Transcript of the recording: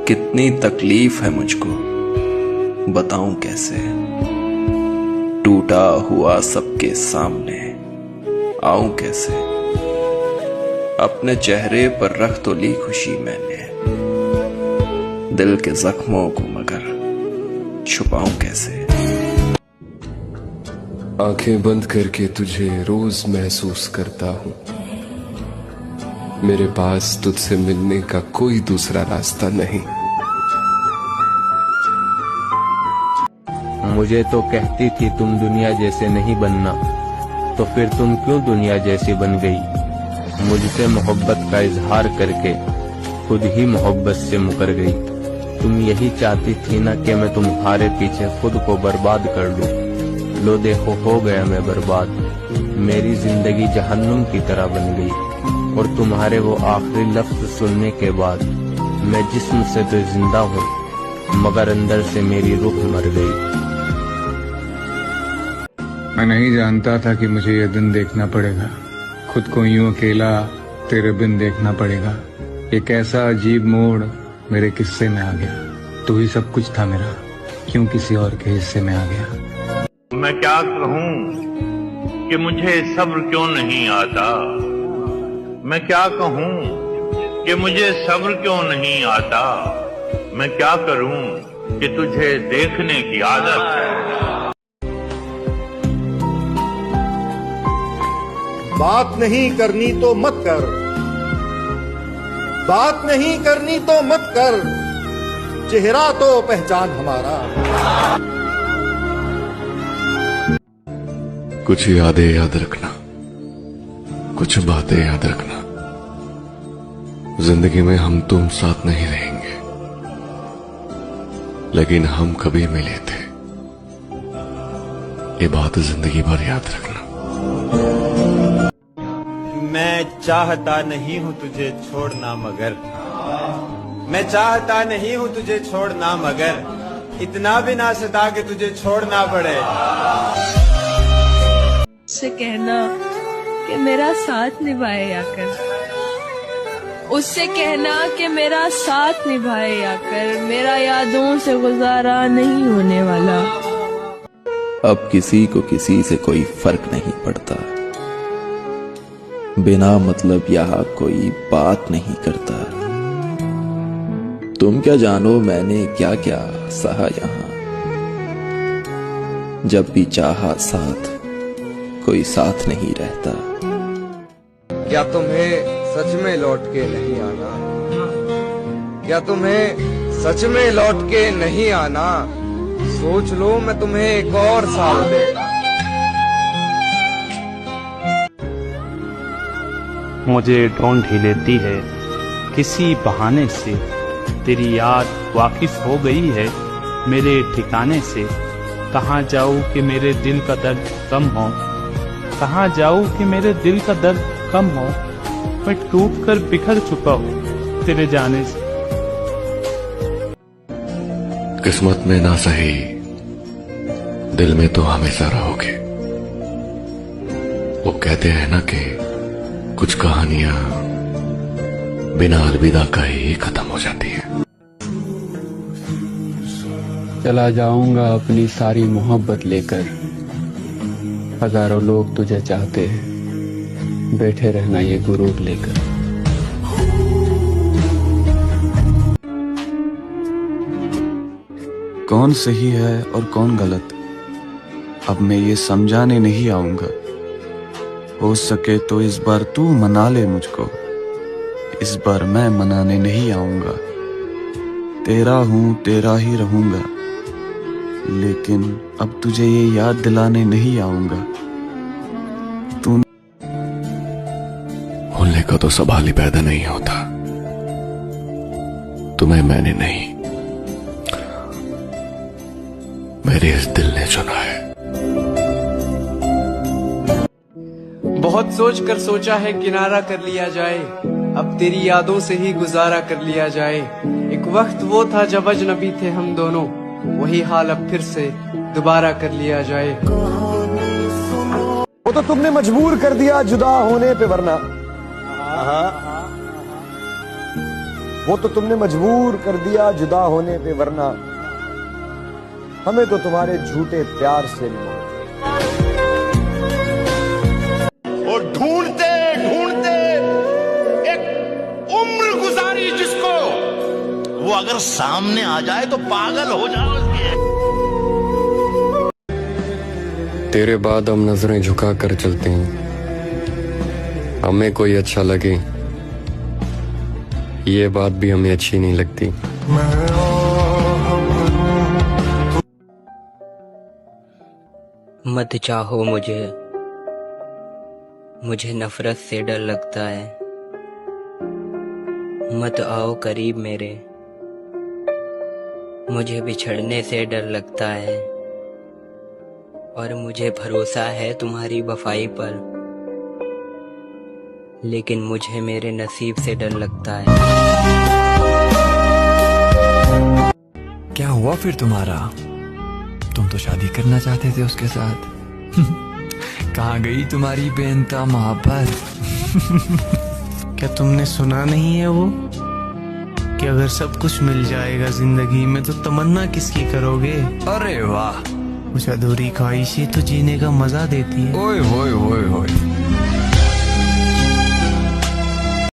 कितनी तकलीफ है मुझको, बताऊं कैसे। टूटा हुआ सबके सामने आऊं कैसे। अपने चेहरे पर रख तो ली खुशी मैंने, दिल के जख्मों को मगर छुपाऊं कैसे। आंखें बंद करके तुझे रोज महसूस करता हूं, मेरे पास तुझसे मिलने का कोई दूसरा रास्ता नहीं। मुझे तो कहती थी तुम दुनिया जैसे नहीं बनना, तो फिर तुम क्यों दुनिया जैसी बन गई। मुझसे मोहब्बत का इजहार करके खुद ही मोहब्बत से मुकर गई। तुम यही चाहती थी ना कि मैं तुम्हारे पीछे खुद को बर्बाद कर लूं। लो देखो हो गया मैं बर्बाद, मेरी जिंदगी जहन्नुम की तरह बन गई। और तुम्हारे वो आखिरी लफ्ज सुनने के बाद मैं जिस्म से तो जिंदा हूँ, मगर अंदर से मेरी रूह मर गई। मैं नहीं जानता था कि मुझे यह दिन देखना पड़ेगा, खुद को यूं अकेला तेरे बिन देखना पड़ेगा। एक ऐसा अजीब मोड़ मेरे किस्से में आ गया, तू ही सब कुछ था मेरा, क्यों किसी और के हिस्से में आ गया। मैं क्या कहूँ कि मुझे सब्र क्यों नहीं आता। मैं क्या कहूँ कि मुझे सब्र क्यों नहीं आता। मैं क्या करूँ कि तुझे देखने की आदत है। बात नहीं करनी तो मत कर, बात नहीं करनी तो मत कर, चेहरा तो पहचान हमारा। कुछ यादें याद रखना, कुछ बातें याद रखना। जिंदगी में हम तुम साथ नहीं रहेंगे, लेकिन हम कभी मिले थे, ये बात जिंदगी भर याद रखना। मैं चाहता नहीं हूँ तुझे छोड़ना मगर, मैं चाहता नहीं हूँ तुझे छोड़ना मगर, इतना भी ना सता कि तुझे छोड़ना पड़े। उससे कहना कि मेरा साथ निभाए आकर, उससे कहना कि मेरा साथ निभाए आकर, मेरा यादों से गुजारा नहीं होने वाला। अब किसी को किसी से कोई फर्क नहीं पड़ता, बिना मतलब यहाँ कोई बात नहीं करता। तुम क्या जानो मैंने क्या क्या सहा यहाँ, जब भी चाहा साथ कोई साथ नहीं रहता। क्या तुम्हें सच में लौट के नहीं आना, क्या तुम्हें सच में लौट के नहीं आना। सोच लो मैं तुम्हें एक और साल देता। मुझे ढूंढ ही लेती है किसी बहाने से, तेरी याद वाकिफ हो गई है मेरे ठिकाने से। कहाँ जाऊँ कि मेरे दिल का दर्द कम हो, कहाँ जाऊँ कि मेरे दिल का दर्द कम हो। मैं टूट कर बिखर चुका हूँ तेरे जाने से। किस्मत में ना सही, दिल में तो हमेशा रहोगे। वो कहते हैं ना कि कुछ कहानियां बिना अलविदा का ही खत्म हो जाती है। चला जाऊंगा अपनी सारी मोहब्बत लेकर, हजारों लोग तुझे चाहते हैं, बैठे रहना ये गुरूर लेकर। कौन सही है और कौन गलत, अब मैं ये समझाने नहीं आऊंगा। हो सके तो इस बार तू मना ले मुझको, इस बार मैं मनाने नहीं आऊंगा। तेरा हूं तेरा ही रहूंगा, लेकिन अब तुझे ये याद दिलाने नहीं आऊंगा। तू भूलने का तो सवाल ही पैदा नहीं होता। तुम्हें मैंने नहीं, मेरे इस दिल ने चुना है। बहुत सोच कर सोचा है किनारा कर लिया जाए, अब तेरी यादों से ही गुजारा कर लिया जाए। एक वक्त वो था जब अजनबी थे हम दोनों, वही हाल अब फिर से दोबारा कर लिया जाए। वो तो तुमने मजबूर कर दिया जुदा होने पे, वरना वो तो तुमने मजबूर कर दिया जुदा होने पे, वरना हमें तो तुम्हारे झूठे प्यार से नहीं। और ढूंढते ढूंढते एक उम्र गुजारी जिसको, वो अगर सामने आ जाए तो पागल हो जाओ उसके। तेरे बाद हम नजरें झुका कर चलते हैं, हमें कोई अच्छा लगे ये बात भी हमें अच्छी नहीं लगती। मत चाहो मुझे, मुझे नफरत से डर लगता है। मत आओ करीब मेरे, मुझे बिछड़ने से डर लगता है। और मुझे भरोसा है तुम्हारी वफाई पर, लेकिन मुझे मेरे नसीब से डर लगता है। क्या हुआ फिर तुम्हारा? तुम तो शादी करना चाहते थे उसके साथ। कहाँ गई तुम्हारी बेइंतहा मोहब्बत? क्या तुमने सुना नहीं है वो कि अगर सब कुछ मिल जाएगा जिंदगी में तो तमन्ना किसकी करोगे? अरे वाह, कुछ अधूरी ख्वाहिशें तो जीने का मजा देती है। ओए होए होए होए।